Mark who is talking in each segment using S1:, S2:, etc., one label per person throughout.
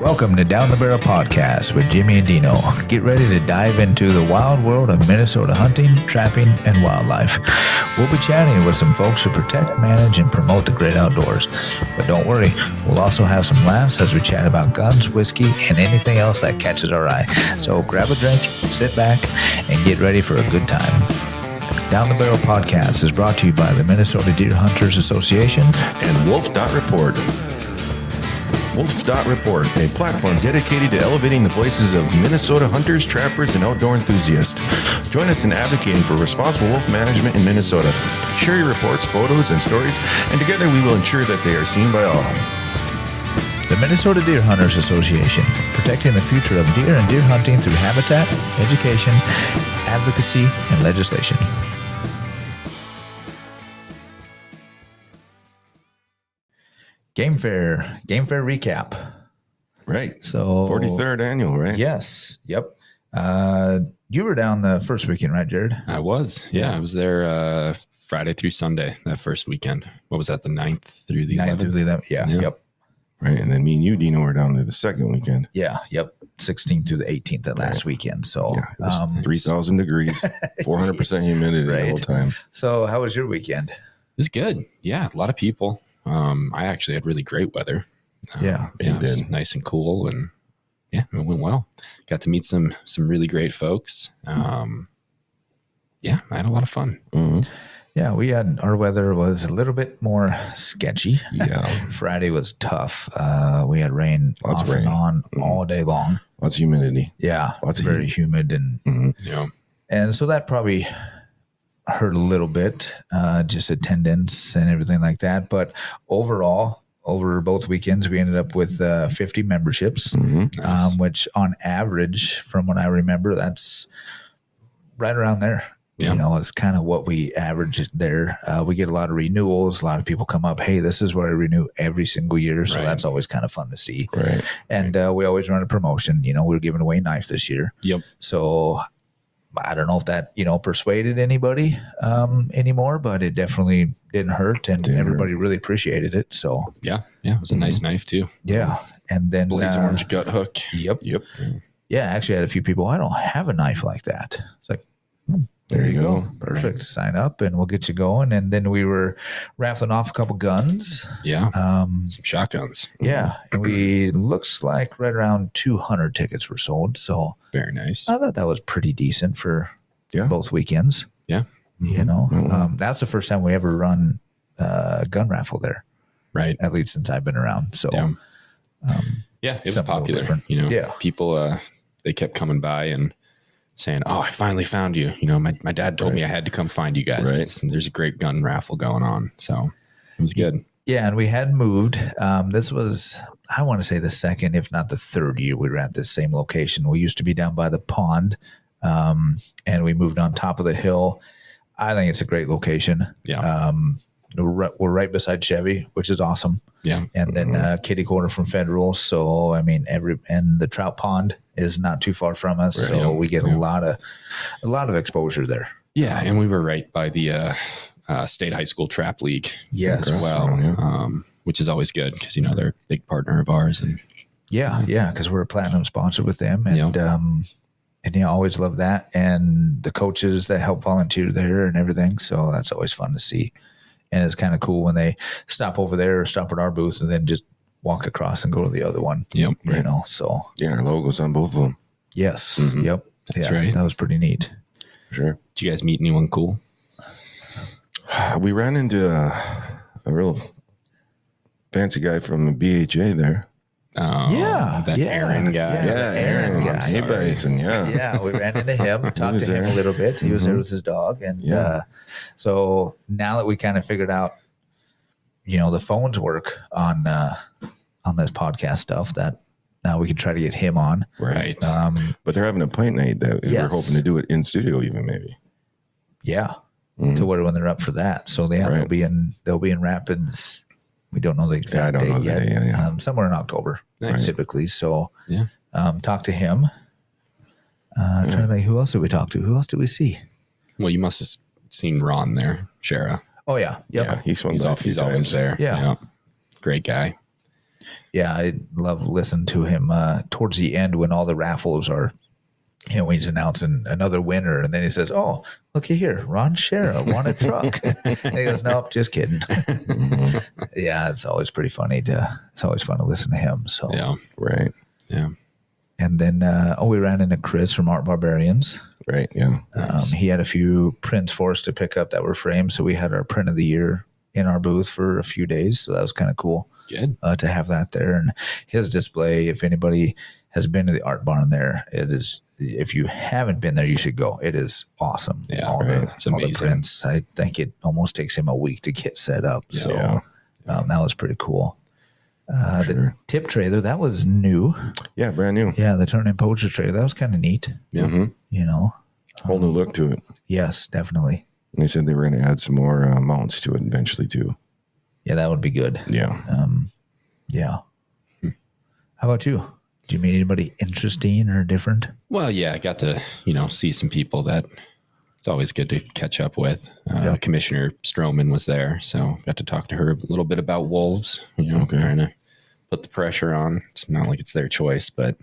S1: Welcome to Down the Barrel Podcast with Jimmy and Dino. Get ready to dive into the wild world of Minnesota hunting, trapping, and wildlife. We'll be chatting with some folks who protect, manage, and promote the great outdoors. But don't worry, we'll also have some laughs as we chat about guns, whiskey, and anything else that catches our eye. So grab a drink, sit back, and get ready for a good time. Down the Barrel Podcast is brought to you by the Minnesota Deer Hunters Association
S2: and Wolf.Report. Wolf.Report, a platform dedicated to elevating the voices of Minnesota hunters, trappers, and outdoor enthusiasts. Join us in advocating for responsible wolf management in Minnesota. Share your reports, photos, and stories, and together we will ensure that they are seen by all.
S1: The Minnesota Deer Hunters Association, protecting the future of deer and deer hunting through habitat, education, advocacy, and legislation. Game Fair recap.
S2: Right.
S1: So
S2: 43rd annual, right?
S1: Yes. Yep. You were down the first weekend, right, Jared?
S3: I was. Yeah. I was there Friday through Sunday, that first weekend. What was that, the 9th through the 11th?
S1: 9th through the 11th. Yeah. Yep.
S2: Right. And then me and you, Dino, were down to the second weekend.
S1: Yeah. Yep. 16th through the 18th that last weekend. So
S2: yeah, it was 3,000 degrees, 400% humidity the whole time.
S1: So how was your weekend?
S3: It was good. Yeah. A lot of people. I actually had really great weather. It was nice and cool, and yeah, it went well. Got to meet some really great folks. I had a lot of fun.
S2: Mm-hmm.
S1: Yeah, our weather was a little bit more sketchy.
S2: Yeah.
S1: Friday was tough. We had rain and on all day long.
S2: Lots of humidity.
S1: Yeah.
S2: Lots of
S1: very humid and so that probably hurt a little bit, just attendance and everything like that. But overall, over both weekends, we ended up with 50 memberships,
S3: Nice.
S1: Which on average, from what I remember, that's right around there.
S3: Yeah.
S1: You know, it's kind of what we average there. We get a lot of renewals. A lot of people come up, hey, this is where I renew every single year. So that's always kind of fun to see.
S2: Right.
S1: And we always run a promotion. You know, we're giving away a knife this year.
S3: Yep. So
S1: I don't know if that, persuaded anybody anymore, but it definitely didn't hurt, and everybody really appreciated it. So
S3: yeah, it was a nice knife too.
S1: Yeah, and then
S3: blaze orange gut hook.
S1: Yep.
S3: Yeah,
S1: actually, I had a few people. I don't have a knife like that. It's like, there you go. Perfect. Right. Sign up, and we'll get you going. And then we were raffling off a couple guns.
S3: Yeah, some shotguns.
S1: Yeah, and we looks like right around 200 tickets were sold. So
S3: very nice.
S1: I thought that was pretty decent for both weekends.
S3: Yeah,
S1: that's the first time we ever run a gun raffle there.
S3: Right.
S1: At least since I've been around. So
S3: it was popular. People they kept coming by and saying, "Oh, I finally found you." My dad told me I had to come find you guys.
S2: Right.
S3: And there's a great gun raffle going on, so it was good.
S1: Yeah, and we had moved. This was, I want to say, the second, if not the third year we were at this same location. We used to be down by the pond, and we moved on top of the hill. I think it's a great location.
S3: Yeah.
S1: We're right beside Chevy, which is awesome.
S3: Yeah.
S1: And then kitty corner from Federal. So, I mean, and the trout pond is not too far from us. Right. So we get a lot of exposure there.
S3: Yeah. And we were right by the State High School Trap League as well, which is always good because, they're a big partner of ours. And
S1: because we're a platinum sponsor with them. And always love that. And the coaches that help volunteer there and everything. So that's always fun to see. And it's kind of cool when they stop over there or stop at our booth and then just walk across and go to the other one.
S3: Yep.
S1: So.
S2: Yeah, our logo's on both of them.
S1: Yes.
S2: Mm-hmm.
S1: Yep.
S3: That's right.
S1: That was pretty neat.
S2: Sure.
S3: Did you guys meet anyone cool?
S2: We ran into a real fancy guy from the BHA there.
S3: Aaron guy.
S2: Aaron guy. Hey, Bison,
S1: Yeah, we ran into him, talked to him a little bit. He was there with his dog. And so now that we kind of figured out, the phones work on this podcast stuff, that now we can try to get him on.
S3: Right.
S2: But they're having a pint night that we're hoping to do it in studio even maybe.
S1: Yeah. To when they're up for that. So they'll be in Rapids. We don't know the exact date yet. Somewhere in October, typically. So, talk to him. Trying to think, who else did we talk to? Who else did we see?
S3: Well, you must have seen Ron there, Shara.
S1: Oh yeah,
S2: yeah. He's always there.
S1: Yeah,
S3: great guy.
S1: Yeah, I love listening to him towards the end when all the raffles are, when he's announcing another winner, and then he says, "Oh, looky here, Ron Shera won a truck." And he goes, "Nope, just kidding." Yeah, it's always pretty funny it's always fun to listen to him. So
S3: Yeah.
S2: Right.
S3: Yeah.
S1: And then we ran into Chris from Art Barbarians.
S2: Right. Yeah.
S3: Nice.
S1: He had a few prints for us to pick up that were framed, so we had our print of the year in our booth for a few days. So that was kind of cool.
S3: Good.
S1: To have that there. And his display, if anybody has been to the art barn there, it is, if you haven't been there, you should go. It is awesome.
S3: Yeah,
S1: It's amazing. All the prints. I think it almost takes him a week to get set up.
S3: Yeah.
S1: So that was pretty cool. The tip trailer, that was new.
S2: Yeah, brand new.
S1: Yeah, the turn-in poacher trailer, that was kind of neat.
S3: Yeah.
S2: Whole new look to it.
S1: Yes, definitely.
S2: And they said they were going to add some more mounts to it eventually too.
S1: Yeah, that would be good.
S2: Yeah.
S1: Yeah. How about you? Did you meet anybody interesting or different?
S3: Well, yeah, I got to, see some people that it's always good to catch up with. Commissioner Stroman was there, so got to talk to her a little bit about wolves, trying to put the pressure on. It's not like it's their choice, but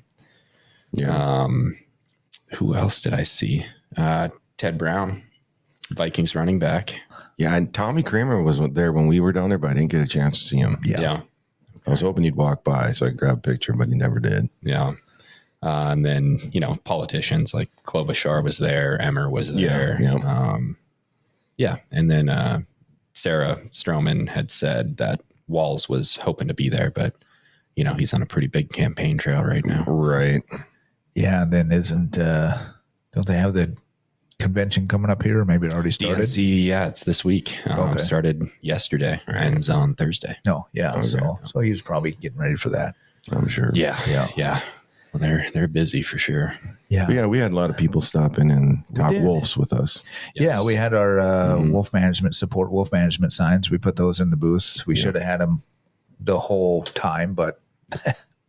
S3: who else did I see? Ted Brown, Vikings running back.
S2: Yeah, and Tommy Kramer was there when we were down there, but I didn't get a chance to see him.
S3: Yeah.
S2: I was hoping he'd walk by so I could grab a picture, but he never did.
S3: Yeah. And then, politicians like Klobuchar was there, Emmer was there.
S2: Yeah.
S3: And then Sarah Stroman had said that Walls was hoping to be there, but, he's on a pretty big campaign trail right now.
S2: Right.
S1: Yeah, and then don't they have the convention coming up here? Or maybe it already started?
S3: DNC, yeah, it's this week. Started yesterday, ends on Thursday.
S1: No, yeah. Okay. So he was probably getting ready for that.
S2: I'm sure.
S3: Yeah. Well, they're busy for sure.
S1: Yeah.
S2: We had a lot of people stop in and talk wolves with us.
S1: Yes. Yeah, we had our wolf management signs. We put those in the booths. We should have had them the whole time, but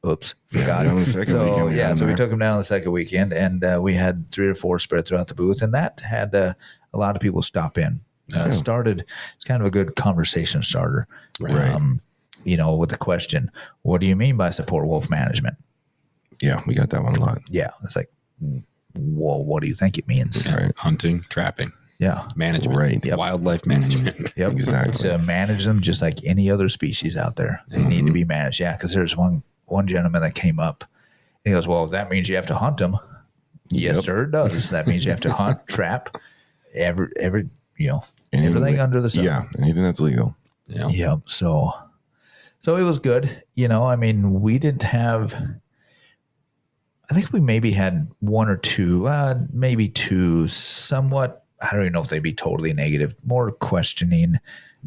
S1: oops, forgot.
S2: On the second weekend.
S1: So we took them down on the second weekend, and we had 3 or 4 spread throughout the booth, and that had a lot of people stop in. It's kind of a good conversation starter.
S2: Right.
S1: With the question, what do you mean by support wolf management?
S2: Yeah, we got that one a lot.
S1: Yeah, it's like, well, what do you think it means?
S3: Yeah. Right. Hunting, trapping.
S1: Yeah.
S3: Management.
S2: Right.
S3: Yep. Wildlife management.
S1: Yep.
S2: Exactly.
S1: It's manage them just like any other species out there. They need to be managed. Yeah, because there's one gentleman that came up. And he goes, well, that means you have to hunt them. Yes, sir, it does. That means you have to hunt, trap, everything under the sun.
S2: Yeah, anything that's legal.
S3: Yeah.
S1: Yep. So it was good. We didn't have... I think we maybe had 1 or 2, maybe 2, somewhat, I don't even know if they'd be totally negative, more questioning.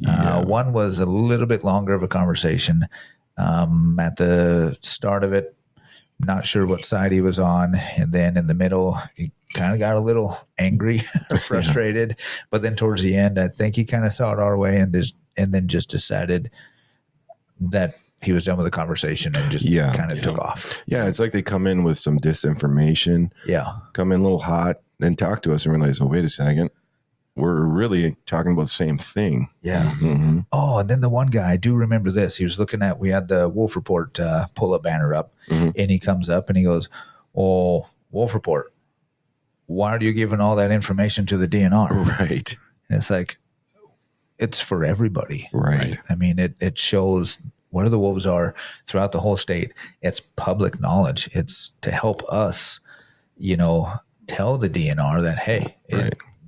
S1: One was a little bit longer of a conversation. At the start of it, not sure what side he was on. And then in the middle, he kind of got a little angry or frustrated. But then towards the end, I think he kind of saw it our way and then just decided that he was done with the conversation and just kind of took off.
S2: Yeah, it's like they come in with some disinformation.
S1: Yeah.
S2: Come in a little hot, then talk to us and realize, oh, wait a second. We're really talking about the same thing.
S1: Yeah.
S2: Mm-hmm.
S1: Oh, and then the one guy, I do remember this. He was looking at, we had the Wolf Report pull-up banner up, and he comes up and he goes, oh, Wolf Report, why are you giving all that information to the DNR?
S2: Right.
S1: And it's like, it's for everybody.
S2: Right.
S1: I mean, it shows where the wolves are throughout the whole state. It's public knowledge. It's to help us, tell the DNR that, hey,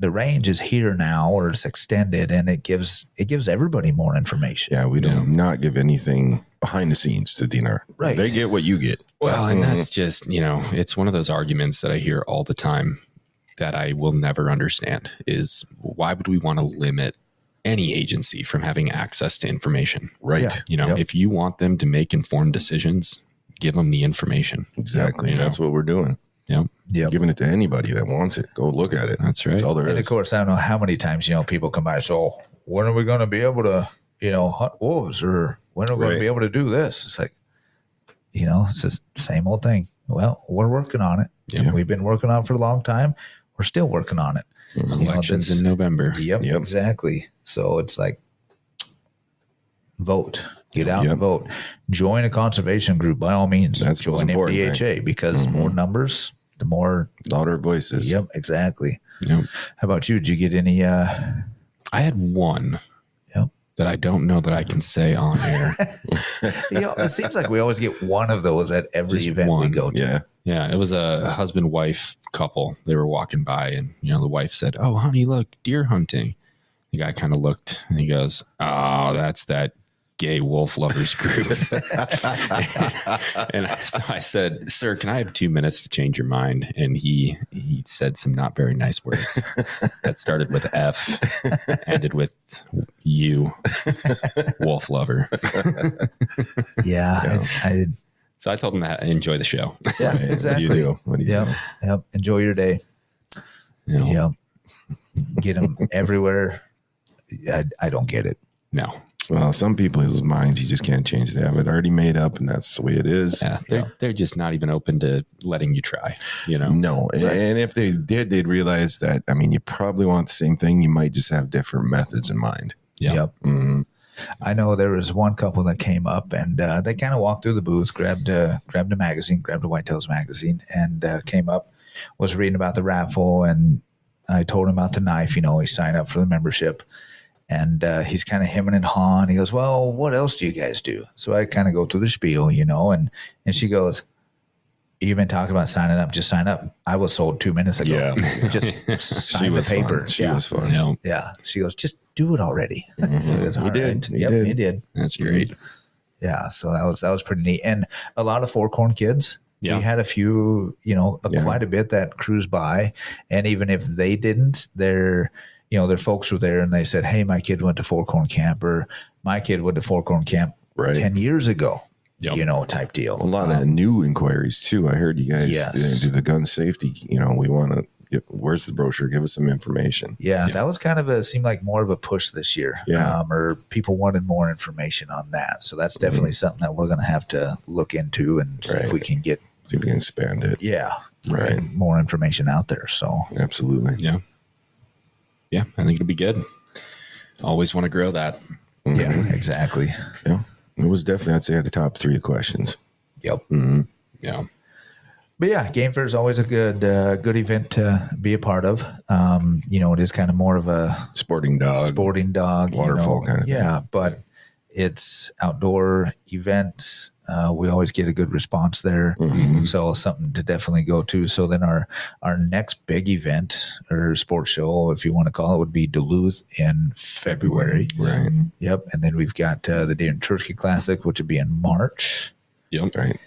S1: the range is here now, or it's extended, and it gives everybody more information.
S2: Yeah, we do not give anything behind the scenes to DNR.
S1: Right.
S2: They get what you get.
S3: Well, and that's just, it's one of those arguments that I hear all the time that I will never understand is why would we want to limit any agency from having access to information?
S2: Right.
S1: Yeah.
S3: If you want them to make informed decisions, give them the information.
S2: Exactly. That's what we're doing.
S1: Yep.
S2: Giving it to anybody that wants it. Go look at it.
S3: That's right.
S2: That's all there is.
S1: And of course, I don't know how many times, people come by. So when are we going to be able to, hunt wolves, or when are we going to be able to do this? It's like, it's just the same old thing. Well, we're working on it.
S3: Yep.
S1: We've been working on it for a long time. We're still working on it.
S3: Elections in November.
S1: Yep, exactly. So it's like, vote. Get out and vote. Join a conservation group by all means.
S2: That's
S1: join MDHA because more numbers, the more
S2: louder voices.
S1: Yep, exactly.
S3: Yep.
S1: How about you? Did you get any?
S3: I had one.
S1: Yep.
S3: That I don't know that I can say on air.
S1: It seems like we always get one of those at every event we go to.
S2: Yeah.
S3: Yeah, it was a husband-wife couple. They were walking by, and the wife said, "Oh, honey, look, deer hunting." The guy kind of looked, and he goes, "Oh, that's that gay wolf lovers group." And so I said, "Sir, can I have 2 minutes to change your mind?" And he said some not very nice words that started with F, ended with U, wolf lover.
S1: Yeah,
S3: So I told him to enjoy the show.
S1: Yeah, exactly.
S2: What do you do?
S1: Yep. Enjoy your day. Yep. Get them everywhere. I don't get it.
S3: No.
S2: Well, some people's minds, you just can't change. They have it already made up, and that's the way it is.
S3: Yeah, they're just not even open to letting you try,
S2: No. Right. And if they did, they'd realize that, you probably want the same thing. You might just have different methods in mind.
S3: Yeah.
S1: Yep. Mm-hmm. I know there was one couple that came up and they kind of walked through the booth, grabbed a magazine, grabbed a Whitetails magazine, and came up, was reading about the raffle, and I told him about the knife. He signed up for the membership, and he's kind of hemming and hawing. He goes, "Well, what else do you guys do?" So I kind of go through the spiel, and she goes, "You've been talking about signing up. Just sign up. I was sold 2 minutes ago.
S2: Yeah.
S1: Just sign the paper."
S2: She was fun.
S1: Yeah. She goes, "Just do it already."
S2: Mm-hmm.
S1: So goes,
S2: he did.
S1: He did.
S3: That's great.
S1: Yeah. So that was pretty neat. And a lot of four-corn kids.
S3: Yeah.
S1: We had a few, quite a bit that cruised by. And even if they didn't, their folks were there and they said, "Hey, my kid went to four-corn camp," or "My kid went to four-corn camp 10 years ago." Yep. Type deal.
S2: A lot of new inquiries too. I heard you guys do the gun safety. We want to get, where's the brochure? Give us some information.
S1: Yeah, that was kind of seemed like more of a push this year.
S2: Yeah.
S1: Or people wanted more information on that. So that's definitely something that we're going to have to look into and see if we can get.
S2: See if we can expand it.
S1: Yeah.
S2: Right.
S1: More information out there. So.
S2: Absolutely.
S3: Yeah. Yeah, I think it'll be good. Always want to grow that.
S2: Mm-hmm.
S1: Yeah, exactly.
S2: Yeah. It was definitely, I'd say, at the top 3 questions.
S1: Yep.
S2: Mm-hmm.
S3: Yeah.
S1: But yeah, Game Fair is always a good event to be a part of. It is kind of more of a
S2: sporting dog, waterfall kind of thing.
S1: Yeah, but it's outdoor events. We always get a good response there.
S2: Mm-hmm.
S1: So something to definitely go to. So then our next big event or sports show, if you want to call it, would be Duluth in February.
S2: Right.
S1: Yep. And then we've got the Deer and Turkey Classic, which would be in March.
S3: Yep.
S2: Right.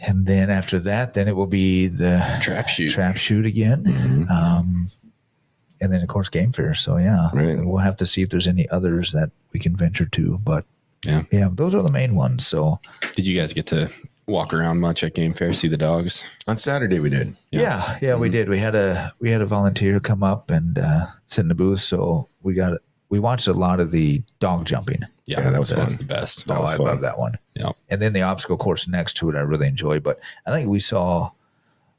S1: And then after that, then it will be the
S3: trap
S1: shoot again.
S2: Mm-hmm.
S1: And then of course Game Fair. So yeah, we'll have to see if there's any others that we can venture to, but yeah, those are the main ones. So
S3: did you guys get to walk around much at Game Fair, see the dogs?
S2: On Saturday we did.
S1: Yeah, we did. We had a volunteer come up and sit in the booth. So we watched a lot of the dog jumping.
S2: Yeah, that was fun.
S3: That's the best.
S1: I love that one.
S3: Yeah.
S1: And then the obstacle course next to it, I really enjoyed. But I think we saw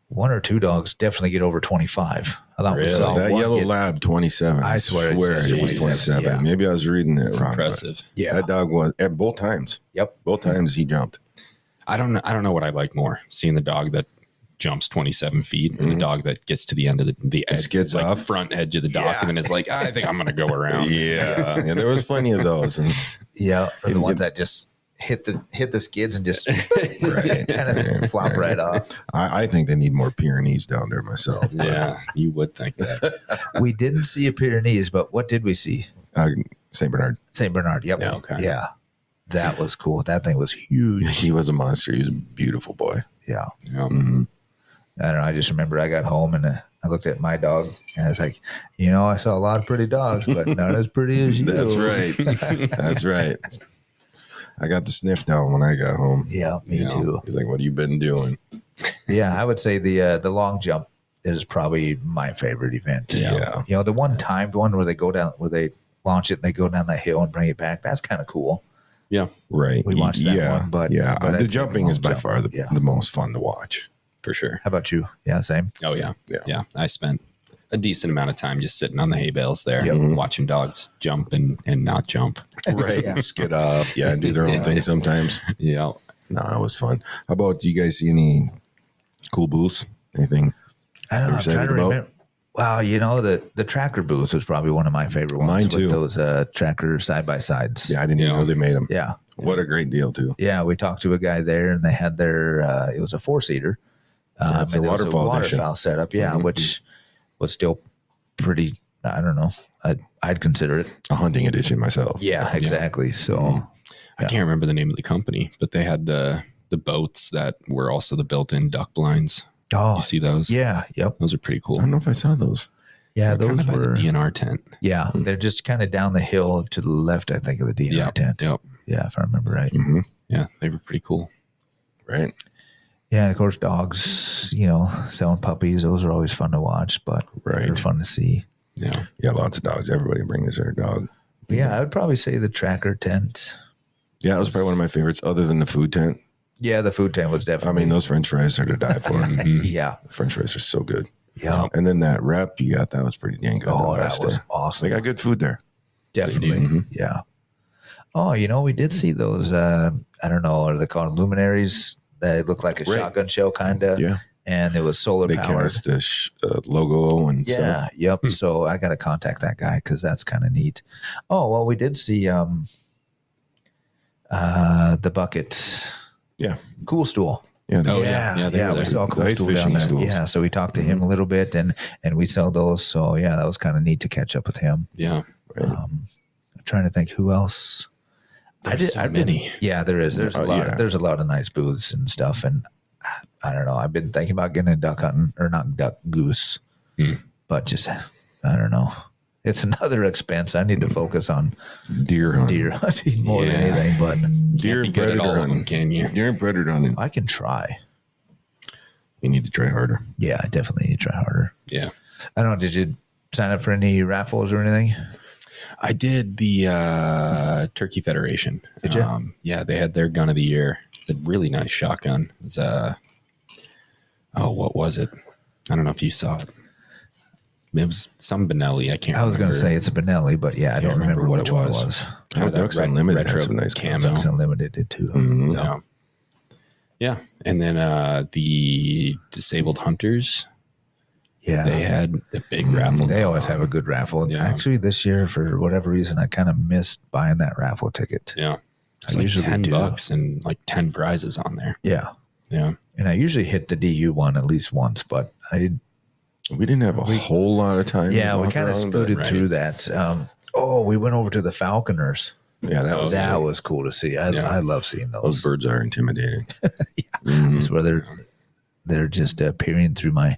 S1: 1 or 2 dogs definitely get over 25. I thought we saw
S2: that
S1: one
S2: yellow lab 27. I swear it was 27.
S1: Yeah.
S2: Maybe I was reading it wrong.
S3: Impressive.
S2: Yeah, that dog was at both times.
S1: Yep,
S2: both times he jumped.
S3: I don't know what I like more: seeing the dog that jumps 27 feet, or the dog that gets to the end of the edge,
S2: skids off
S3: front edge of the dock, and then it's like, I think I'm going to go around.
S2: Yeah, there was plenty of those. And
S1: or the ones that just hit the skids and just kind of flop right off.
S2: I think they need more Pyrenees down there myself.
S3: Yeah, you would think that.
S1: We didn't see a Pyrenees, but what did we see?
S2: St. Bernard.
S1: St. Bernard. Yep.
S3: Yeah, okay.
S1: Yeah. That was cool. That thing was huge.
S2: He was a monster. He was a beautiful boy.
S1: Yeah.
S2: Mm-hmm.
S1: I don't know. I just remember I got home and I looked at my dogs and I was like, I saw a lot of pretty dogs, but not as pretty as you.
S2: That's right. That's right. I got the sniff down when I got home.
S1: Yeah, me too.
S2: He's like, "What have you been doing?"
S1: Yeah, I would say the long jump is probably my favorite event.
S2: Yeah.
S1: The one-timed one where they launch it and they go down that hill and bring it back. That's kind of cool.
S3: Yeah.
S2: Right.
S1: We watched that one, but
S2: the jumping is by far the most fun to watch.
S3: For sure.
S1: How about you? Yeah, same.
S3: Oh yeah.
S2: Yeah.
S3: I spent a decent amount of time just sitting on the hay bales there, watching dogs jump and not jump.
S2: Right. Skid off. Yeah. Do their own thing sometimes.
S3: Yeah.
S2: No, it was fun. How about, do you guys see any cool booths? Anything?
S1: I don't know. I'm trying to remember. Wow, the tracker booth was probably one of my favorite ones.
S2: Mine too.
S1: With those tracker side-by-sides.
S2: Yeah, I didn't even know they made them.
S1: Yeah.
S2: What a great deal, too.
S1: Yeah, we talked to a guy there, and they had their, it was a 4-seater.
S2: It's a waterfowl
S1: setup, which was still pretty, I don't know, I'd consider it.
S2: A hunting edition myself.
S1: Yeah, exactly. So
S3: I can't remember the name of the company, but they had the boats that were also the built-in duck blinds.
S1: Oh,
S3: you see those?
S1: Yeah. Yep.
S3: Those are pretty cool.
S2: I don't know if I saw those.
S1: Yeah,
S3: they're
S1: those
S3: kind of
S1: were
S3: by the DNR tent.
S1: Yeah, they're just kind of down the hill to the left, I think, of the DNR tent.
S3: Yep.
S1: Yeah, if I remember right.
S2: Mm-hmm.
S3: Yeah, they were pretty cool.
S2: Right.
S1: Yeah, and of course, dogs, selling puppies, those are always fun to watch, but they're fun to see.
S3: Yeah.
S2: Yeah, lots of dogs. Everybody brings their dog.
S1: But yeah, I would probably say the tracker tent.
S2: Yeah, it was probably one of my favorites, other than the food tent.
S1: Yeah, the food tent was definitely.
S2: I mean, those French fries are to die for.
S1: Yeah.
S2: French fries are so good.
S1: Yeah.
S2: And then that wrap you got, that was pretty dang good.
S1: Oh, that was awesome.
S2: They got good food there.
S1: Definitely. Mm-hmm. Yeah. Oh, we did see those, I don't know, are they called luminaries? They look like a shotgun shell kind of.
S2: Yeah.
S1: And it was solar powered.
S2: They cast a logo and stuff.
S1: Yeah. Yep. So I got to contact that guy because that's kind of neat. Oh, well, we did see the bucket.
S2: Yeah.
S1: Cool stool.
S2: Yeah.
S1: We saw Cool Stool down there.
S2: Stools.
S1: Yeah. So we talked to him a little bit and we sell those. So yeah, that was kind of neat to catch up with him.
S3: Yeah.
S2: Right.
S1: I'm trying to think who else.
S3: There's so many.
S1: Yeah, there is. There's a lot. There's a lot of nice booths and stuff. And I don't know. I've been thinking about getting a duck hunting, or not goose, but just, I don't know. It's another expense. I need to focus on
S2: deer hunting
S1: more than anything. But
S2: deer and predator hunting,
S3: can you?
S2: Deer and predator hunting.
S1: I can try.
S2: You need to try harder.
S1: Yeah, I definitely need to try harder.
S3: Yeah.
S1: I don't know. Did you sign up for any raffles or anything?
S3: I did the Turkey Federation.
S1: Did you?
S3: Yeah, they had their gun of the year. It's a really nice shotgun. It was what was it? I don't know if you saw it. It was some Benelli. I can't remember.
S1: I was going to say it's a Benelli, but yeah, I don't remember what it was.
S2: Ducks Unlimited had some nice
S3: camo.
S1: Ducks Unlimited did too.
S3: Mm-hmm. Yeah. And then the Disabled Hunters. Yeah. They had a big raffle.
S1: They always have a good raffle. Yeah. Actually, this year, for whatever reason, I kind of missed buying that raffle ticket.
S3: Yeah. It's like $10 and like 10 prizes on there.
S1: Yeah.
S3: Yeah.
S1: And I usually hit the DU one at least once, but we
S2: didn't have a whole lot of time.
S1: Yeah, we kind of scooted through that. We went over to the Falconers.
S2: Yeah, that
S1: was cool to see. I love seeing those.
S2: Those birds are intimidating.
S1: It's where they're just peering through my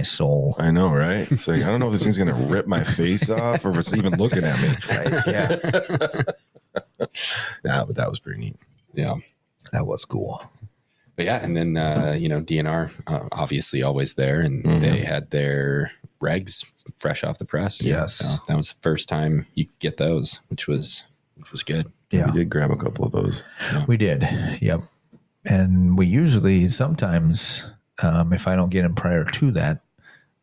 S1: soul.
S2: I know, right? It's like, I don't know if this thing's gonna rip my face off or if it's even looking at me.
S1: Right? Yeah.
S2: But that was pretty neat.
S3: Yeah,
S1: that was cool.
S3: But yeah, and then DNR obviously always there, and they had their regs fresh off the press.
S1: Yes,
S3: so that was the first time you could get those, which was good.
S2: Yeah, we did grab a couple of those.
S1: Yeah. We did. Yep. And we usually sometimes, if I don't get him prior to that,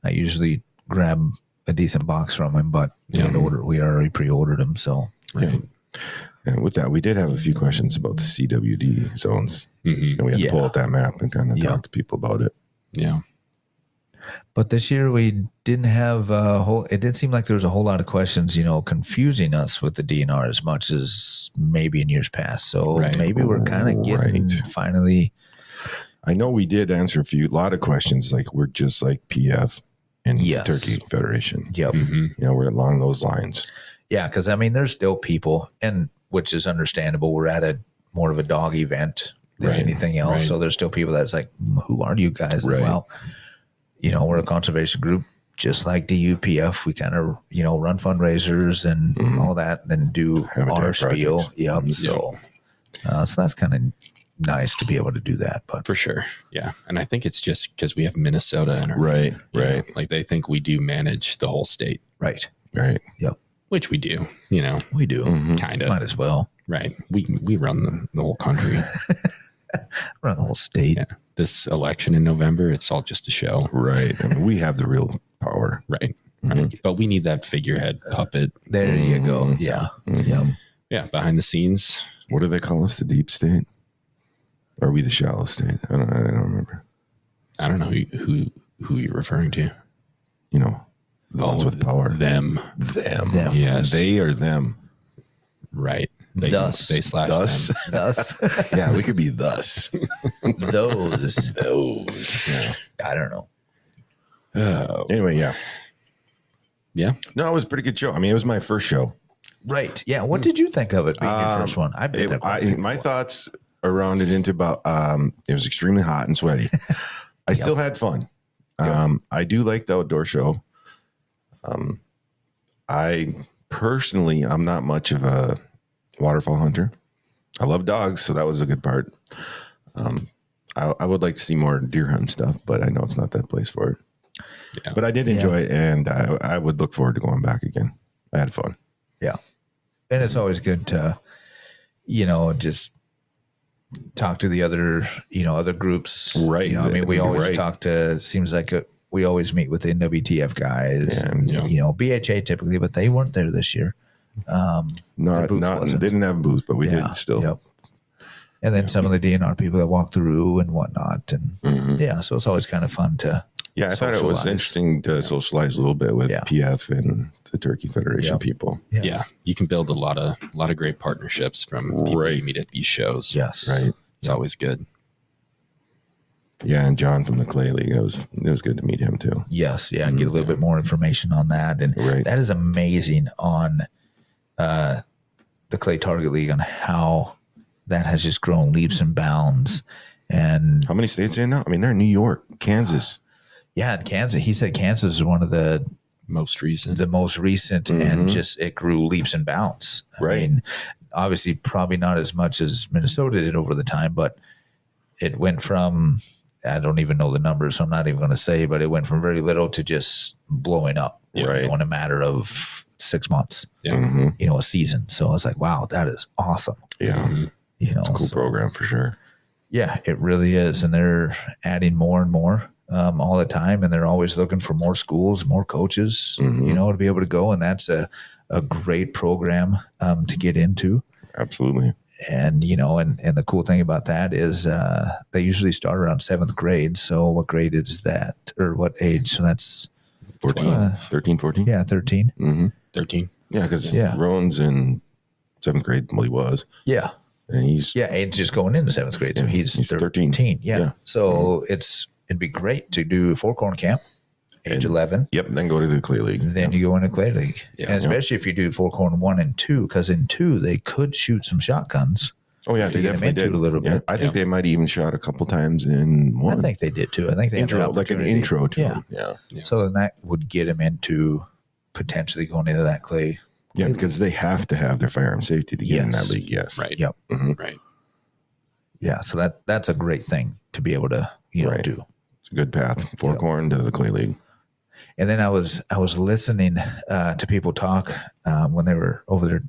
S1: I usually grab a decent box from him. But we already pre-ordered them, so
S2: right. And with that, we did have a few questions about the CWD zones. Mm-hmm. And we had to pull out that map and kind of talk to people about it.
S3: Yeah.
S1: But this year we didn't have it didn't seem like there was a whole lot of questions, confusing us with the DNR as much as maybe in years past. So maybe we're kind of getting finally.
S2: I know we did answer a lot of questions. Like we're just like PF and Turkey Federation.
S1: Yep.
S2: Mm-hmm. We're along those lines.
S1: Yeah. Cause there's still people, and which is understandable. We're at more of a dog event than anything else. Right. So there's still people that's like, who are you guys?
S2: Right.
S1: Well, we're a conservation group, just like DUPF. We kind of, run fundraisers and all that, and then do our spiel.
S2: Projects.
S1: Yep. So that's kind of nice to be able to do that. But
S3: for sure. Yeah. And I think it's just because we have Minnesota in our
S2: right.
S3: Like they think we do manage the whole state.
S1: Right.
S3: Yep. Which we do,
S1: We do.
S3: Kind of.
S1: Might as well.
S3: Right. We run the whole country.
S1: Run the whole state.
S3: Yeah. This election in November, it's all just a show.
S2: Right. I mean, we have the real power.
S3: Right. Right. But we need that figurehead puppet.
S1: There you go. Yeah.
S3: Yeah. Behind the scenes.
S2: What do they call us? The deep state? Or are we the shallow state? I don't remember.
S3: I don't know who you're referring to.
S2: You know, the ones with power.
S3: Them.
S2: Yes. They are them.
S3: Right. They slash
S2: thus.
S3: them.
S1: Thus.
S2: Yeah, we could be thus.
S1: Those.
S2: Yeah.
S1: I don't know.
S2: Anyway, yeah.
S3: Yeah.
S2: No, it was a pretty good show. I mean, it was my first show.
S1: Right. Yeah. What did you think of it being your first one? I've been there.
S2: My thoughts are rounded into about it was extremely hot and sweaty. I still had fun. I do like the outdoor show. I personally, I'm not much of a waterfowl hunter. I love dogs, so that was a good part. I would like to see more deer hunt stuff, but I know it's not that place for it. Yeah. But I did enjoy it, and I would look forward to going back again. I had fun.
S1: Yeah. And it's always good to, just talk to the other, other groups.
S2: Right.
S1: I mean, we always talk to, seems like we always meet with the NWTF guys and, BHA typically, but they weren't there this year.
S2: They didn't have booths, but we did still.
S1: Yep. And then some of the DNR people that walk through and whatnot. And so it's always kind of fun to.
S2: Yeah, I thought it was interesting to socialize a little bit with PF and the Turkey Federation people.
S3: Yeah, you can build a lot of great partnerships from people you meet at these shows.
S1: Yes,
S2: right.
S3: It's always good.
S2: Yeah, and John from the Clay League, it was good to meet him too.
S1: Yes, get a little bit more information on that, and that is amazing on the Clay Target League on how that has just grown leaps and bounds. And
S2: how many states are in now? I mean, they're in New York, Kansas.
S1: Yeah, in Kansas. He said Kansas is one of the
S3: most recent,
S1: and just it grew leaps and bounds. I mean, obviously, probably not as much as Minnesota did over the time, but it went from, I don't even know the numbers, so I'm not even going to say, but it went from very little to just blowing up in a matter of 6 months, a season. So I was like, wow, that is awesome.
S2: Yeah. It's a cool program for sure.
S1: Yeah, it really is. And they're adding more and more all the time. And they're always looking for more schools, more coaches, to be able to go. And that's a great program to get into.
S2: Absolutely.
S1: And, and the cool thing about that is they usually start around 7th grade. So what grade is that? Or what age? So that's
S2: 13, 14?
S1: Yeah, 13.
S2: Mm-hmm.
S3: 13.
S2: Yeah, because Rowan's in 7th grade. Well, he was.
S1: Yeah.
S2: And he's
S1: just going into 7th grade. So he's 13. Yeah. So it'd be great to do 4-corn camp, age 11.
S2: Yep. Then go to the Clay League.
S1: Then you go into Clay League. Yeah. And especially if you do 4-corn 1 and 2, because in 2, they could shoot some shotguns.
S2: Oh, yeah. They definitely did.
S1: A little bit.
S2: I think they might even shot a couple times in 1.
S1: I think they did too. I think they had
S2: an intro to them.
S1: Yeah. So then that would get them into potentially going into that Clay.
S2: Yeah, because they have to have their firearm safety to get in that league. Yes.
S3: Right.
S1: Yep.
S2: Mm-hmm.
S3: Right.
S1: Yeah. So that's a great thing to be able to, do.
S2: It's a good path. 4-corn to the Clay League.
S1: And then I was listening to people talk when they were over there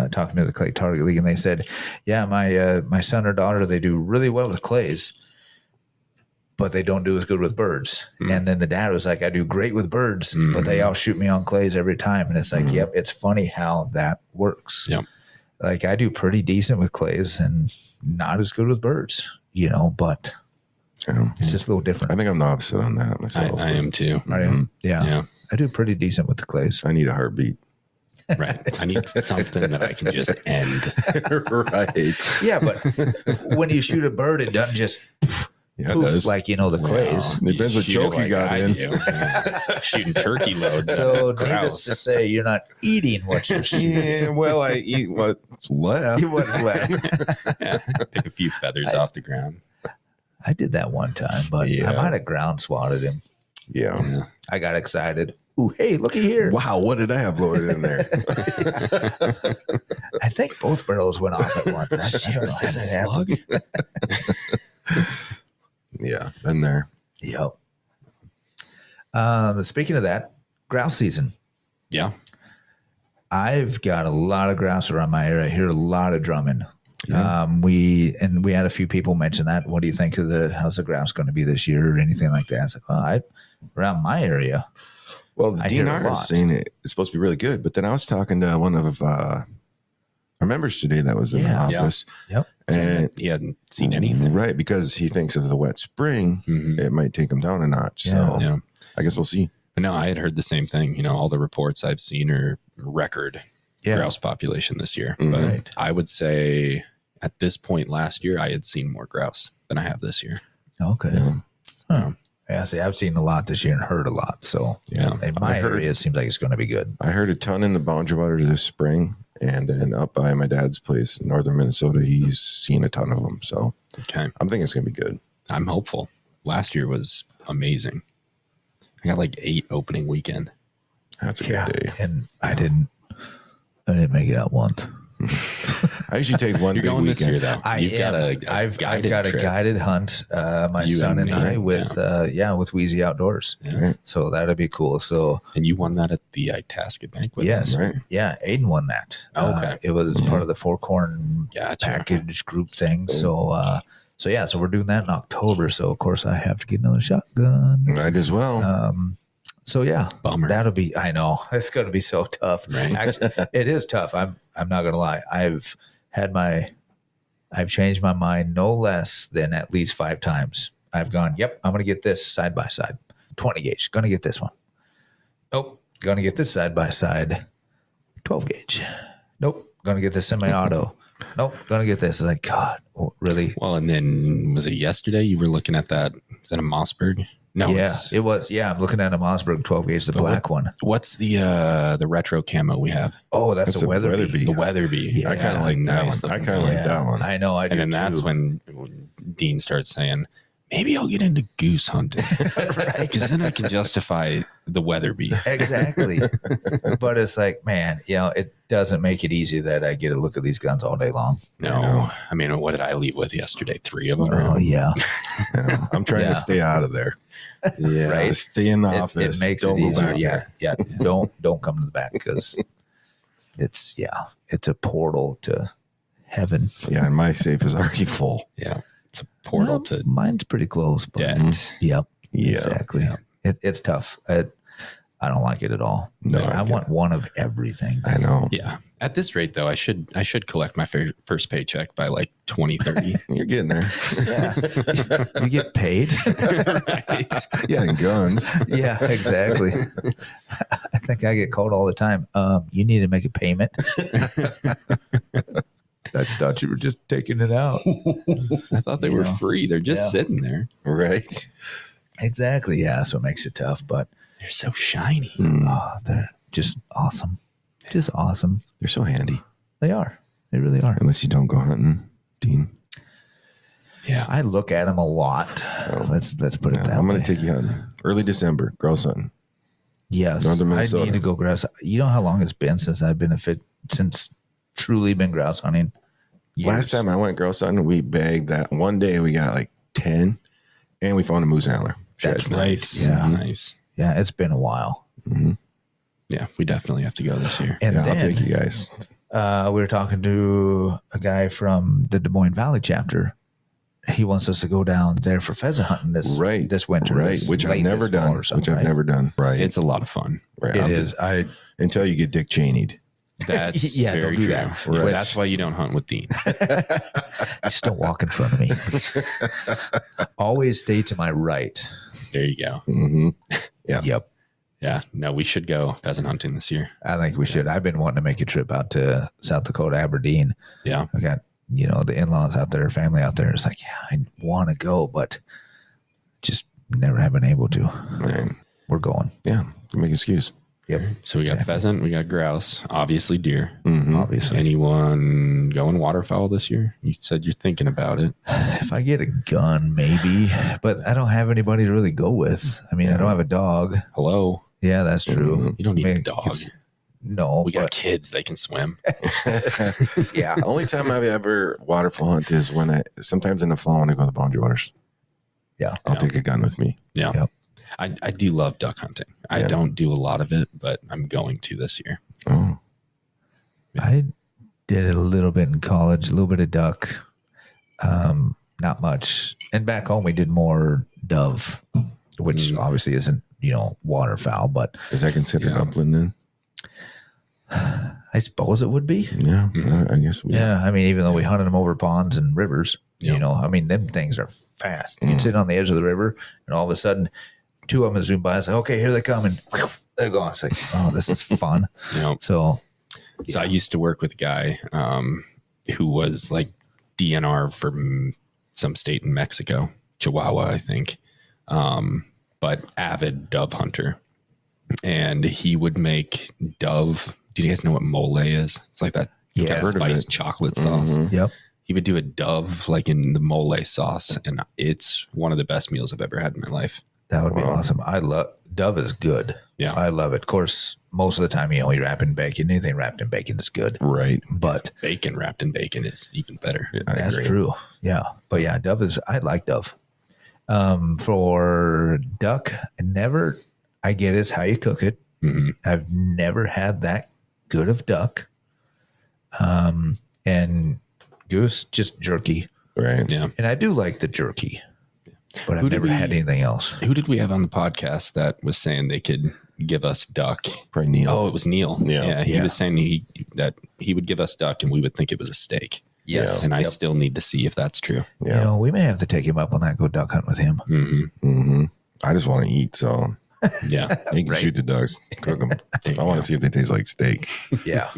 S1: talking to the Clay Target League, and they said, "Yeah, my son or daughter, they do really well with clays, but they don't do as good with birds." And then the dad was like, "I do great with birds, but they all shoot me on clays every time." And it's like, yep, it's funny how that works.
S3: Yep.
S1: Like I do pretty decent with clays and not as good with birds, but it's just a little different.
S2: I think I'm the opposite on that myself.
S3: I am too.
S1: I am. Yeah. I do pretty decent with the clays.
S2: I need a heartbeat.
S3: Right. I need something that I can just end.
S2: Right.
S1: Yeah, but when you shoot a bird, it doesn't just poof, like, the clays.
S2: Depends what choke you got in.
S3: Shooting turkey loads.
S1: So needless to say, you're not eating what you're shooting.
S2: Yeah, well, I eat what's left.
S1: What's left.
S3: Pick a few feathers off the ground.
S1: I did that one time, but I might have ground swatted him.
S2: Yeah.
S1: I got excited. Ooh, hey, looky here.
S2: Wow, what did I have loaded in there?
S1: I think both barrels went off at once.
S3: Slug?
S2: Yeah, been there.
S1: Yep. Speaking of that, grouse season.
S3: Yeah.
S1: I've got a lot of grouse around my area. I hear a lot of drumming.
S2: Yeah.
S1: We had a few people mention that. What do you think of how's the grouse going to be this year or anything like that? It's like, well, around my area.
S2: Well, the DNR is saying it's supposed to be really good, but then I was talking to one of our members today that was in the office.
S1: Yep.
S3: And he hadn't seen anything.
S2: Right, because he thinks of the wet spring, it might take him down a notch.
S1: Yeah.
S2: So I guess we'll see.
S3: But no, I had heard the same thing. You know, all the reports I've seen are record grouse population this year. But I would say at this point last year, I had seen more grouse than I have this year.
S1: Okay. Yeah, see, I've seen a lot this year and heard a lot. So in my area, it seems like it's going to be good.
S2: I heard a ton in the Boundary Waters this spring. And then up by my dad's place in northern Minnesota, he's seen a ton of them. So I'm thinking it's going to be good.
S3: I'm hopeful. Last year was amazing. I got like 8 opening weekend.
S2: That's a good day.
S1: And I didn't make it out once.
S2: I usually take one big weekend. This year, though.
S1: I've got a guided hunt. My son and I with Wheezy Outdoors.
S2: Yeah. Right.
S1: So that'd be cool. So
S3: and you won that at the Itasca banquet.
S1: Yes, right. Yeah, Aiden won that.
S3: Okay,
S1: it was part of the Four Corn package group thing. Cool. So we're doing that in October. So of course I have to get another shotgun.
S2: Might as well.
S1: So yeah,
S3: bummer.
S1: That'll be. I know it's going to be so tough.
S3: Right.
S1: Actually, it is tough. I'm not going to lie. I've changed my mind no less than at least 5 times. I've gone, yep, I'm going to get this side by side, 20 gauge. Going to get this one. Nope. Going to get this side by side, 12 gauge. Nope. Going to get this semi-auto. Nope. Going to get this. It's like, God, really?
S3: Well, and then was it yesterday you were looking at that? Is that a Mossberg? No.
S1: Yeah, it was. Yeah, I'm looking at a Mossberg 12 gauge, the black one.
S3: What's the retro camo we have?
S1: Oh, that's a Weatherby.
S3: The Weatherby.
S2: Yeah, I kind of like that one. I kind of like that one.
S1: I know. I do.
S3: And then that's when Dean starts saying, maybe I'll get into goose hunting. Right. Because then I can justify the Weatherby.
S1: Exactly. But it's like, man, it doesn't make it easy that I get to look at these guns all day long.
S3: No. I mean, what did I leave with yesterday? 3 of them?
S1: Oh, yeah.
S2: I'm trying to stay out of there.
S3: Yeah.
S1: Right.
S2: Stay in the office.
S1: It makes
S2: Don't
S1: it easier.
S2: Back there.
S1: Yeah. Don't come to the back because it's a portal to heaven.
S2: Yeah. And my safe is already full.
S3: Yeah. It's a portal to
S1: mine's pretty close, but
S3: death.
S1: Yep.
S2: Yeah.
S1: Exactly. Yeah. It's tough. I don't like it at all.
S2: No,
S1: I want one of everything.
S2: I know.
S3: Yeah. At this rate, though, I should collect my first paycheck by like 2030.
S2: You're getting there.
S1: Yeah. You get paid.
S3: Right.
S2: Yeah, and guns.
S1: Yeah, exactly. I think I get called all the time. You need to make a payment. I thought you were just taking it out.
S3: I thought they were free. They're just sitting there.
S2: Right.
S1: Exactly. Yeah. So it makes it tough, but
S3: they're so shiny.
S1: They're just awesome. Just awesome.
S2: They're so handy.
S1: They are. They really are.
S2: Unless you don't go hunting, Dean.
S1: Yeah. I look at them a lot. Let's put it that way.
S2: I'm going to take you hunting. Early December, grouse hunting.
S1: Yes.
S2: Northern Minnesota.
S1: I need to go grouse. You know how long it's been since I've been since truly been grouse hunting? Years.
S2: Last time I went grouse hunting, we bagged that. One day we got like 10 and we found a moose antler.
S1: That's
S3: nice.
S1: Yeah.
S3: Nice.
S1: Yeah. It's been a while.
S2: Mm-hmm.
S3: Yeah. We definitely have to go this year.
S1: And then,
S2: I'll take you guys.
S1: We were talking to a guy from the Des Moines Valley chapter. He wants us to go down there for pheasant hunting this winter.
S2: Right. Which I've never done. Right.
S3: It's a lot of fun.
S2: Right.
S1: It is.
S2: Until you get Dick Cheney'd.
S3: That's
S1: yeah,
S3: very
S1: don't do
S3: true.
S1: that.
S3: Right. That's why you don't hunt with Dean.
S1: Just don't walk in front of me. Always stay to my right.
S3: There you go.
S2: Mm-hmm. Yeah.
S1: Yep.
S3: Yeah. No, we should go pheasant hunting this year.
S1: I think we should. I've been wanting to make a trip out to South Dakota, Aberdeen.
S3: Yeah.
S1: I got, the in-laws out there, family out there. It's like, I want to go, but just never have been able to.
S2: Right.
S1: We're going.
S2: Yeah. Make an excuse.
S1: Yep.
S3: So we got pheasant, we got grouse, obviously deer.
S2: Mm-hmm.
S1: Obviously.
S3: Anyone going waterfowl this year? You said you're thinking about it.
S1: If I get a gun, maybe, but I don't have anybody to really go with. I mean, I don't have a dog.
S3: Hello.
S1: Yeah, that's true.
S3: Mm-hmm. You don't need a dog.
S1: No.
S3: We got kids. They can swim.
S1: Yeah.
S2: The only time I've ever waterfowl hunt is when sometimes in the fall when I go to the Boundary Waters.
S1: Yeah.
S2: I'll take a gun with me.
S3: Yeah.
S1: Yep.
S3: I do love duck hunting. I don't do a lot of it, but I'm going to this year.
S2: Oh.
S1: I Did it a little bit in college, a little bit of duck. Not much. And back home, we did more dove, which obviously isn't, waterfowl, but.
S2: Is that considered upland then?
S1: I suppose it would be.
S2: Yeah, I guess.
S1: Yeah, I mean, even though we hunted them over ponds and rivers, them things are fast. You'd sit on the edge of the river, and all of a sudden, two of them zoom by. It's like, okay, here they come, and whew, they're gone. It's like, oh, this is fun. So
S3: I used to work with a guy who was like DNR from some state in Mexico, Chihuahua, I think, but avid dove hunter. And he would make dove. Do you guys know what mole is? It's like that spiced chocolate sauce.
S1: Yep.
S3: He would do a dove like in the mole sauce, and it's one of the best meals I've ever had in my life.
S1: That would be awesome. I love dove is good.
S3: Yeah,
S1: I love it. Of course, most of the time, you wrap in bacon. Anything wrapped in bacon is good.
S2: Right.
S1: But
S3: bacon wrapped in bacon is even better.
S2: Yeah,
S1: that's true. Yeah. But yeah, dove is. I like dove. For duck, I get it. How you cook it.
S3: Mm-hmm.
S1: I've never had that good of duck. And goose, just jerky.
S2: Right.
S3: Yeah.
S1: And I do like the jerky, but I've never had anything else.
S3: Who did we have on the podcast that was saying they could give us duck?
S2: Probably Neil.
S3: Oh, it was Neil.
S2: Yeah.
S3: He was saying that he would give us duck and we would think it was a steak.
S1: Yes.
S3: And I still need to see if that's true.
S2: Yeah.
S1: We may have to take him up on that, go duck hunt with him.
S3: Mm-hmm.
S2: Mm-hmm. I just want to eat, so
S3: yeah,
S2: you can shoot the ducks, cook them. I want to see if they taste like steak.
S1: Yeah.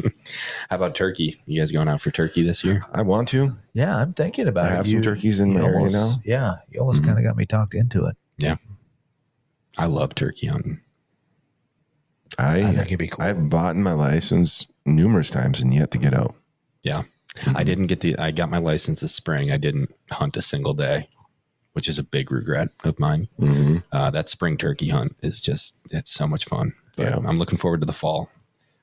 S3: How about turkey? You guys going out for turkey this year?
S2: I want to.
S1: Yeah, I'm thinking about it.
S2: I have some turkeys in my area now.
S1: Yeah, you almost kind of got me talked into it.
S3: Yeah. I love turkey hunting.
S1: I think it'd be cool.
S2: I've bought my license numerous times and yet to get out.
S3: Yeah. I got my license this spring. I didn't hunt a single day, which is a big regret of mine.
S2: Mm-hmm.
S3: That spring turkey hunt is it's so much fun. But I'm looking forward to the fall.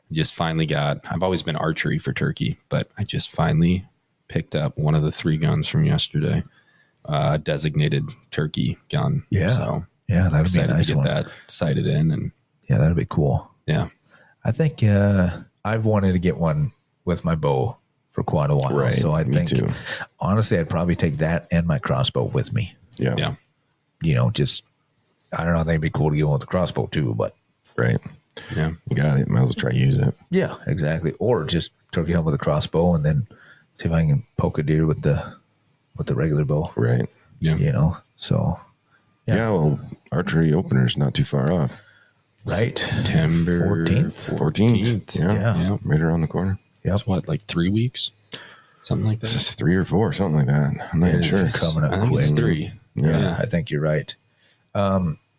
S3: I've always been archery for turkey, but I just finally picked up one of the 3 guns from yesterday, designated turkey gun.
S1: Yeah.
S3: So
S1: yeah, that'd be a nice
S3: to get
S1: one.
S3: that sighted in. And
S1: yeah, that'd be cool.
S3: Yeah.
S1: I think I've wanted to get one with my bow for quite a while.
S2: Right.
S1: So I think,
S2: too.
S1: honestly, I'd probably take that and my crossbow with me.
S2: Yeah.
S3: Yeah.
S1: I don't know. I think it'd be cool to get one with the crossbow too, but.
S2: Right.
S3: Yeah.
S2: You got it. Might as well try to use it.
S1: Yeah, exactly. Or just turkey hunt with a crossbow and then see if I can poke a deer with the regular bow.
S2: Right.
S3: Yeah.
S1: So.
S2: Yeah. Well, archery opener's not too far off.
S1: Right.
S3: September
S2: 14th.
S1: Yeah.
S2: Right around the corner.
S1: Yep.
S3: It's what, like 3 weeks? Something like that?
S2: It's just 3 or 4, something like that. I'm not even sure.
S1: It's coming up
S3: I think
S1: quick.
S3: it's 3.
S2: Yeah.
S1: I think you're right.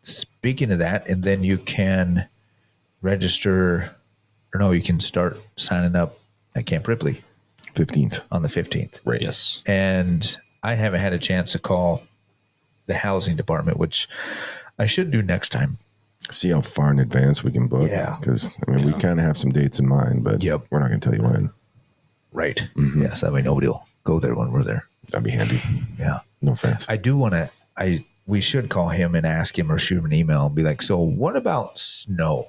S1: Speaking of that, and then you can register, or no, you can start signing up at Camp Ripley
S2: 15th.
S1: on the 15th.
S2: Right.
S3: Yes.
S1: And I haven't had a chance to call the housing department, which I should do next time.
S2: See how far in advance we can book.
S1: Yeah.
S2: Because, we kind of have some dates in mind, but we're not going to tell you when.
S1: Right. Yes, that way nobody will go there when we're there.
S2: That'd be handy.
S1: Yeah.
S2: No offense.
S1: I do want to, we should call him and ask him or shoot him an email and be like, so what about snow?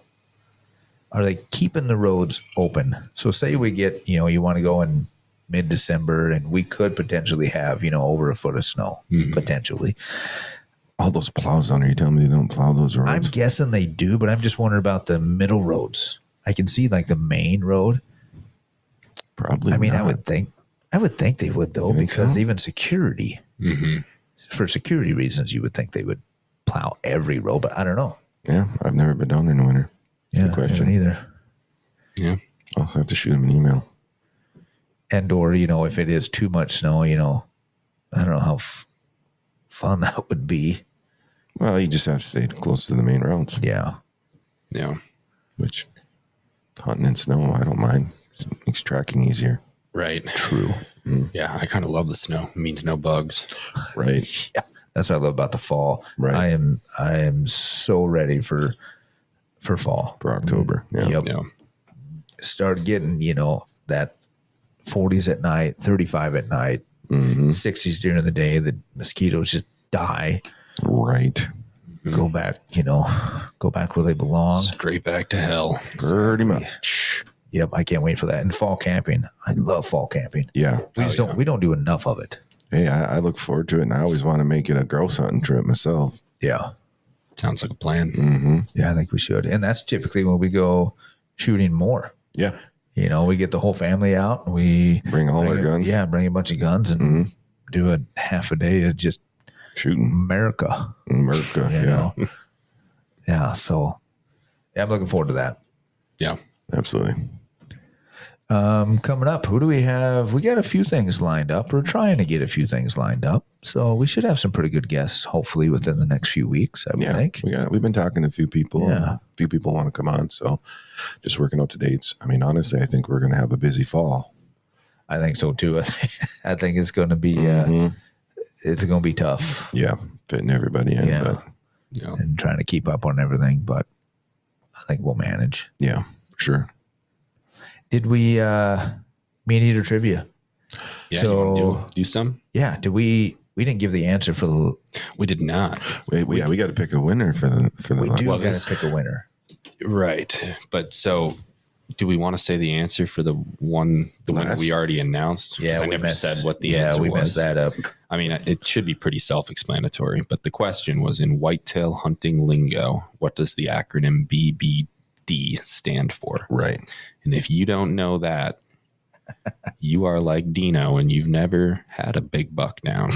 S1: Are they keeping the roads open? So say we get, you want to go in mid-December and we could potentially have, over a foot of snow, potentially.
S2: All those plows down there, you tell me they don't plow those roads?
S1: I'm guessing they do, but I'm just wondering about the middle roads. I can see like the main road.
S2: Probably
S1: I mean,
S2: not.
S1: I would think they would though, because even security, for security reasons, you would think they would plow every road, but I don't know.
S2: Yeah, I've never been down there in the winter.
S1: Yeah,
S2: Good question.
S1: either.
S3: Yeah.
S2: I'll have to shoot him an email.
S1: And or, if it is too much snow, I don't know how fun that would be.
S2: Well, you just have to stay close to the main roads.
S1: Yeah.
S3: Yeah.
S2: Which, hunting in snow, I don't mind. It makes tracking easier.
S3: Right.
S1: True.
S3: Yeah. I kind of love the snow. It means no bugs.
S2: Right.
S1: Yeah. That's what I love about the fall.
S2: Right.
S1: I am so ready for fall.
S2: For October. Yeah.
S1: Yep.
S3: Yeah.
S1: Start getting, that 40s at night, 35 at night, 60s during the day. The mosquitoes just die.
S2: Right.
S1: Go back, go back where they belong.
S3: Straight back to hell.
S2: Pretty much.
S1: Yep, I can't wait for that. And fall camping. I love fall camping.
S2: Yeah.
S1: We don't do enough of it.
S2: Hey, I look forward to it, and I always want to make it a grouse hunting trip myself.
S1: Yeah.
S3: Sounds like a plan.
S2: Mm-hmm.
S1: Yeah, I think we should. And that's typically when we go shooting more.
S2: Yeah.
S1: You know, we get the whole family out. And we
S2: bring our guns.
S1: Yeah, bring a bunch of guns and do a half a day of just
S2: shooting.
S1: America.
S2: Yeah.
S1: Yeah. So, yeah, I'm looking forward to that.
S3: Yeah.
S2: Absolutely.
S1: Coming up, who do we have? We got a few things lined up. We're trying to get a few things lined up. So we should have some pretty good guests, hopefully within the next few weeks, I would think.
S2: We've been talking to a few people.
S1: Yeah.
S2: A few people want to come on. So just working out the dates. I mean, honestly, I think we're going to have a busy fall.
S1: I think so too. I think it's going to be, it's going to be tough.
S2: Yeah. Fitting everybody in.
S1: Yeah.
S2: But,
S1: and trying to keep up on everything, but I think we'll manage.
S2: Yeah, for sure.
S1: Did we meat eater trivia?
S3: Yeah,
S1: so
S3: you want to do some?
S1: Yeah. Did we didn't give the answer for the.
S3: We did not.
S2: We got to pick a winner for the.
S1: We do got to pick a winner,
S3: right? But so, do we want to say the answer for the one we already announced?
S1: Yeah,
S3: I never said what the answer was.
S1: Yeah, we messed that up.
S3: I mean, it should be pretty self-explanatory. But the question was, in whitetail hunting lingo, what does the acronym BBD stand for?
S2: Right.
S3: And if you don't know that, you are like Dino and you've never had a big buck down.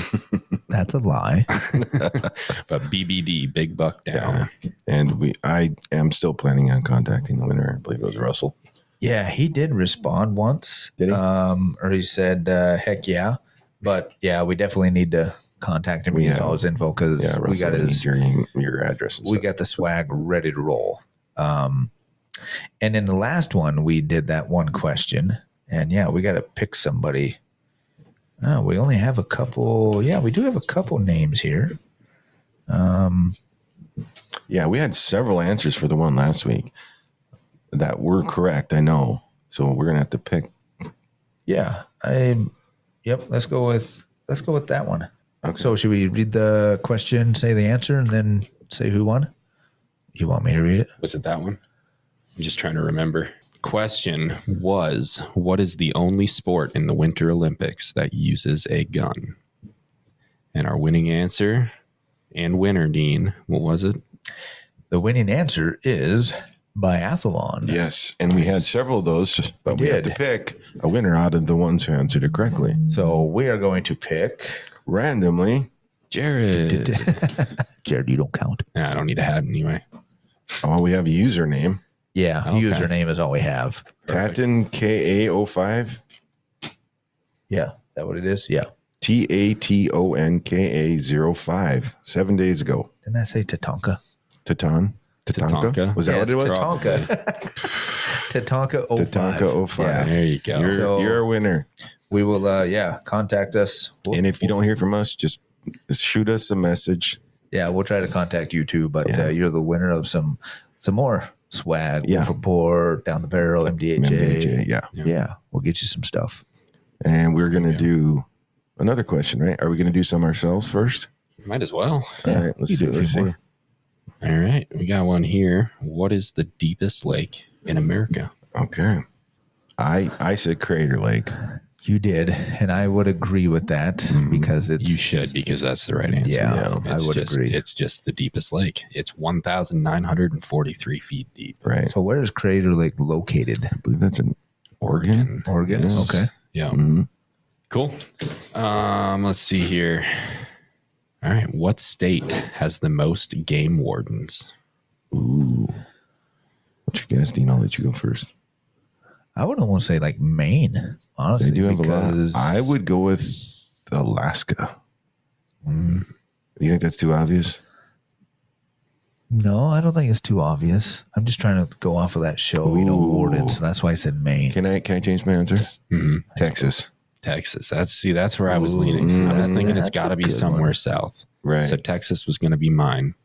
S1: That's a lie.
S3: But BBD, big buck down.
S2: Yeah. And I am still planning on contacting the winner. I believe it was Russell.
S1: Yeah, he did respond once.
S2: Did he?
S1: Or he said, heck yeah. But yeah, we definitely need to contact him. We get all his info because we got
S2: your address. And
S1: we got the swag ready to roll. And in the last one, we did that one question. And yeah, we got to pick somebody. We only have a couple. Yeah, we do have a couple names here.
S2: Yeah, we had several answers for the one last week that were correct. I know. So we're going to have to pick.
S1: Yeah. Yep. Let's go with that one.
S2: Okay.
S1: So should we read the question, say the answer, and then say who won? You want me to read it?
S3: Was it that one? I'm just trying to remember. Question was, what is the only sport in the Winter Olympics that uses a gun? And our winning answer and winner, Dean, what was it?
S1: The winning answer is biathlon.
S2: Yes, and we had several of those, but we had to pick a winner out of the ones who answered it correctly.
S1: So we are going to pick
S2: randomly
S3: Jared.
S1: Jared, you don't count.
S3: I don't need a hat anyway.
S2: Oh, we have a username.
S1: Yeah, username is all we have.
S2: Taton KA05.
S1: Yeah, that what it is? Yeah.
S2: TATONKA05. 7 days ago.
S1: Didn't I say Tatanka?
S2: Tatanka? Was that what it was?
S1: Tatanka. Tatanka 05.
S2: Tatanka 05.
S1: Yeah.
S3: There you go.
S2: You're a winner.
S1: We will, contact us.
S2: And if you don't hear from us, just shoot us a message.
S1: Yeah, we'll try to contact you too, but you're the winner of some more swag.
S2: Yeah.
S1: Report, Down the Barrel, MDHA.
S2: Yeah.
S1: We'll get you some stuff.
S2: And we're going to do another question, right? Are we going to do some ourselves first?
S3: Might as well.
S2: All right, let's see.
S3: All right, we got one here. What is the deepest lake in America?
S2: Okay. I said Crater Lake.
S1: You did, and I would agree with that because it's...
S3: You should, because that's the right answer.
S1: Yeah, I would agree.
S3: It's just the deepest lake. It's 1,943 feet deep.
S2: Right.
S1: So where is Crater Lake located?
S2: I believe that's in Oregon.
S1: Oregon?
S2: Yes.
S1: Okay.
S3: Yeah.
S2: Mm-hmm.
S3: Cool. Let's see here. All right. What state has the most game wardens?
S2: Ooh. What's your guess, Dean? I'll let you go first.
S1: I would almost say like Maine, honestly.
S2: They do have a lot. I would go with Alaska. You think that's too obvious?
S1: No, I don't think it's too obvious. I'm just trying to go off of that show, wardens. So that's why I said Maine.
S2: Can I change my answer?
S3: Mm-hmm.
S2: Texas.
S3: That's where I was leaning. I was thinking it's got to be somewhere south.
S2: Right.
S3: So Texas was going to be mine.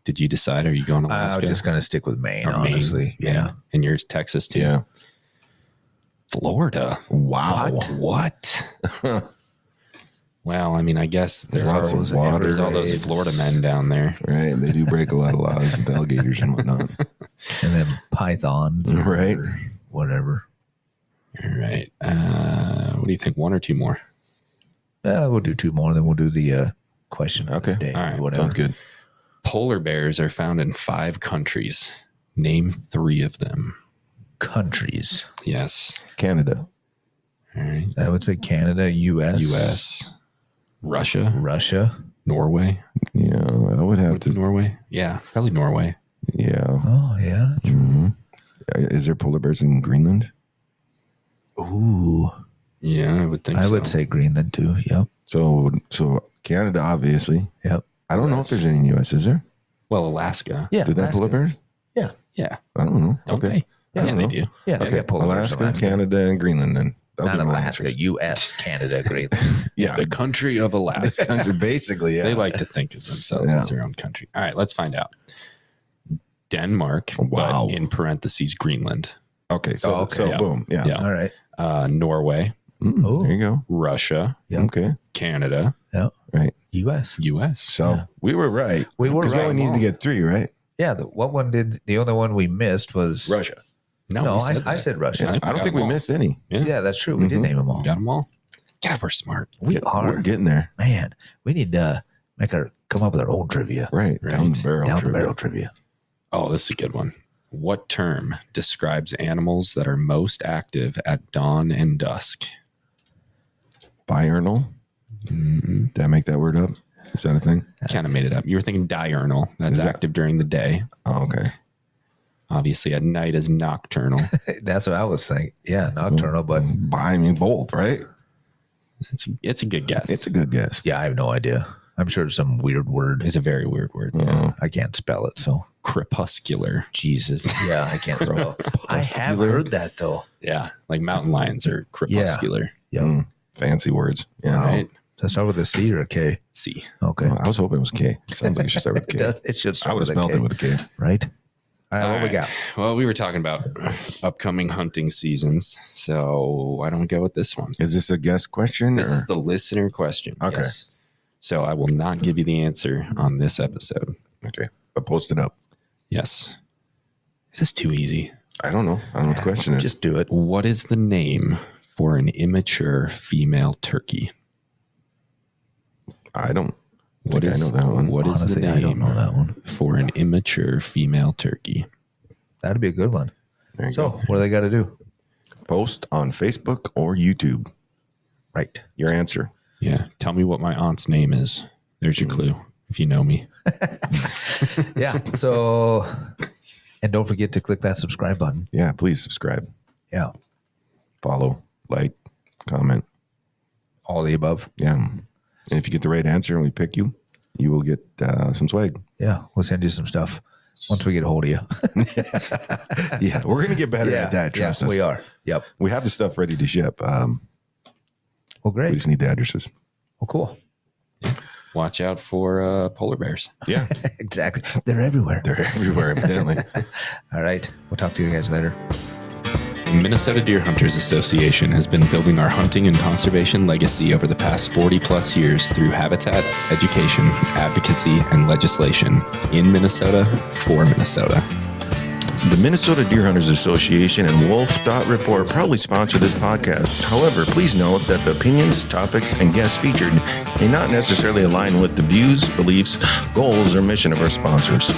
S3: Did you decide? Are you going to Alaska?
S1: I was just going to stick with Maine, honestly.
S3: Maine. Yeah. And yours Texas too?
S2: Yeah.
S3: Florida.
S2: Wow.
S3: What? Well, I mean, I guess there's
S2: lots of water.
S3: There's all those Florida men down there.
S2: Right. They do break a lot of laws with alligators and whatnot.
S1: And then pythons.
S2: Right.
S1: whatever.
S3: All right. What do you think? One or two more?
S1: We'll do two more, then we'll do the question of the day.
S2: All
S1: right. Whatever.
S2: Sounds good.
S3: Polar bears are found in 5 countries. Name 3 of them.
S1: Countries.
S3: Yes.
S2: Canada.
S3: All right.
S1: I would say Canada, U.S. Russia.
S3: Norway.
S2: Yeah, I would have to.
S3: Norway? Yeah, probably Norway.
S2: Yeah.
S1: Oh, yeah.
S2: Mm-hmm. Is there polar bears in Greenland?
S1: Ooh.
S3: Yeah, I would think so.
S1: I would say Greenland too. Yep.
S2: So Canada, obviously.
S1: Yep.
S2: I don't know if there's any in the U.S. Is there?
S3: Well, Alaska.
S1: Yeah.
S2: Do they have polar bears?
S1: Yeah.
S3: Yeah.
S2: I don't know.
S3: Don't
S2: Okay.
S3: they?
S1: Yeah,
S3: they do.
S1: Yeah.
S2: Okay.
S1: They got polar bears in
S2: Alaska, Canada, and Greenland then.
S1: Not Alaska, U.S., Canada, Greenland.
S2: Yeah.
S3: The country of Alaska.
S2: Country, basically, yeah.
S3: They like to think of themselves as their own country. All right, let's find out. Denmark,
S2: Wow.
S3: but in parentheses, Greenland.
S2: Okay, so
S3: Yeah.
S2: boom. Yeah.
S3: Yeah.
S1: All right.
S3: Norway,
S2: There you go.
S3: Russia,
S1: Yeah.
S2: Okay.
S3: Canada,
S1: Yeah.
S2: Right.
S3: U.S.
S2: So we were right.
S1: We were
S2: Because we
S1: right.
S2: only needed to get 3, right?
S1: Yeah. The only one we missed was
S2: Russia.
S1: No,
S3: we
S1: I
S3: that.
S1: said Russia.
S3: Yeah,
S2: I don't think we missed any.
S1: Yeah, that's true. We did name them all.
S3: Got them all. God, we're smart.
S1: We are.
S2: We're getting there.
S1: Man, we need to come up with our own trivia.
S2: Right. Down the barrel.
S1: Down
S2: trivia.
S1: the barrel trivia.
S3: Oh, this is a good one. What term describes animals that are most active at dawn and dusk?
S2: Diurnal.
S3: Mm-hmm.
S2: Did I make that word up? Is that a thing?
S3: Kind of made it up. You were thinking diurnal. That's active during the day.
S2: Oh, okay.
S3: Obviously, at night is nocturnal.
S1: That's what I was thinking. Yeah, nocturnal, but
S2: I mean, both, right?
S3: It's a good guess.
S2: It's a good guess.
S1: yeah, I have no idea. I'm sure it's some weird word.
S3: It's a very weird word.
S2: Oh.
S1: I can't spell it, so
S3: Crepuscular.
S1: Jesus. Yeah, I can't spell it. I have heard that though.
S3: Yeah, like mountain lions are crepuscular.
S1: Yeah.
S2: Fancy words. Yeah.
S1: Wow.
S3: Right?
S1: Does it start with a C or a K?
S3: C.
S1: Okay.
S2: I was hoping it was K. Sounds like it should start with K.
S1: It should
S2: I
S1: start
S2: would
S1: with
S2: have
S1: a
S2: spelled
S1: K.
S2: it with a K.
S1: Right? All right,
S3: All
S1: what we
S3: right.
S1: got?
S3: Well, we were talking about upcoming hunting seasons, so why don't we go with this one?
S2: Is this a guest question?
S3: This
S2: or?
S3: is the listener question.
S2: Okay.
S3: Yes. So I will not give you the answer on this episode.
S2: Okay. But post it up.
S3: Yes. Is this too easy?
S2: I don't know. I don't know what the question is.
S1: Just do it.
S3: What is the name for an immature female turkey?
S2: I don't
S3: What
S2: think
S3: is
S2: I know that one.
S3: What is
S1: Honestly,
S3: the
S1: I don't
S3: name
S1: know that one.
S3: for an immature female turkey?
S1: That'd be a good one.
S2: There you
S1: So,
S2: go.
S1: what do they got to do?
S2: Post on Facebook or YouTube.
S1: Right.
S2: Your answer.
S3: Yeah. Tell me what my aunt's name is. There's your clue if you know me.
S1: Yeah. So, and don't forget to click that subscribe button.
S2: Yeah, please subscribe.
S1: Yeah.
S2: Follow, like, comment.
S1: All the above.
S2: Yeah. And if you get the right answer and we pick you, you will get some swag.
S1: Yeah. We'll send you some stuff once we get a hold of you.
S2: Yeah, we're going to get better at that. Trust us.
S1: We are. Yep.
S2: We have the stuff ready to ship.
S1: Well,
S2: We
S1: great.
S2: just need the addresses.
S1: Well, cool.
S3: Watch out for polar bears.
S2: Yeah,
S1: Exactly. They're everywhere.
S2: they're everywhere, evidently.
S1: All right. We'll talk to you guys later.
S3: The Minnesota Deer Hunters Association has been building our hunting and conservation legacy over the past 40 plus years through habitat, education, advocacy, and legislation in Minnesota for Minnesota.
S2: The Minnesota Deer Hunters Association and Wolf Dot Report proudly sponsor this podcast. However, please note that the opinions, topics, and guests featured may not necessarily align with the views, beliefs, goals, or mission of our sponsors.